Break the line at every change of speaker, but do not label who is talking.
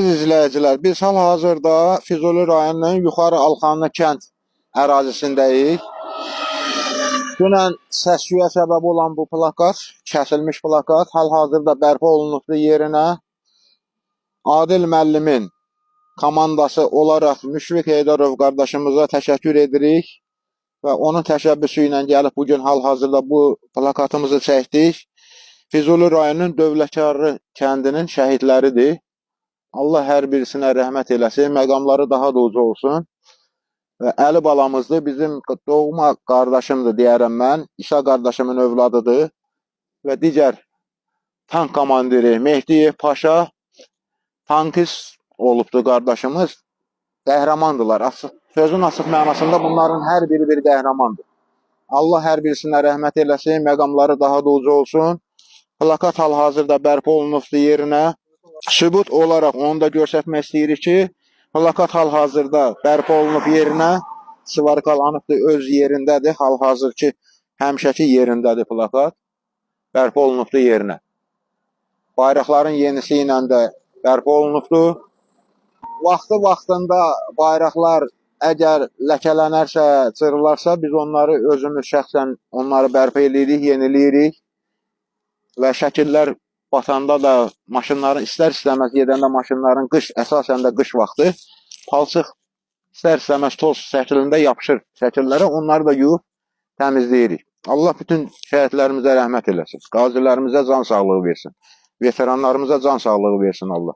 İzləyicilər, biz hal-hazırda Füzuli rayonunun Yuxarı Alxanlı kənd ərazisindəyik. Dünən səs-küyə səbəb olan bu plakat, kəsilmiş plakat, hal-hazırda bərpa olunubdur yerinə. Adil müəllimin komandası olaraq Müşfiq Heydarov qardaşımıza təşəkkür edirik və onun təşəbbüsü ilə gəlib bugün hal-hazırda bu plakatımızı çəkdik. Füzuli rayonunun Dövlətkarlı kəndinin şəhidləridir. Allah hər birisinə rəhmət eləsin, məqamları daha da uca olsun. Və Əli balamızdır, bizim doğma qardaşımdır deyərəm mən, İsa qardaşımın övladıdır və digər tank komandiri Mehdiyev Paşa tankist olubdur qardaşımız. Qəhrəmandırlar, sözün açıq mənasında bunların hər biri bir qəhrəmandır. Allah hər birisinə rəhmət eləsin, məqamları daha da uca olsun. Plakat hal-hazırda bərpa olunubdur yerinə. Sübut olaraq onu da göstərmək istəyirik ki, plakat hal-hazırda bərpa olunub yerinə, svarkalanıbdır, öz yerindədir, hal-hazır ki, həmişəki yerindədir plakat, bərpa olunubdur yerinə. Bayraqların yenisi ilə də bərpa olunubdur. Vaxtında bayraqlar əgər ləkələnərsə, cırılarsa, biz onları özümüz şəxsən onları bərpa edirik, yeniləyirik və şəkillər batanda da maşınların istər-istəməz gedəndə maşınların əsasən də qış vaxtı palçıq istər-istəməz toz şəklində yapışır şəkillərə, onları da yuyub təmizləyirik. Allah bütün şəhidlərimizə rəhmət eləsin, qazilərimizə can sağlığı versin, veteranlarımıza can sağlığı versin Allah.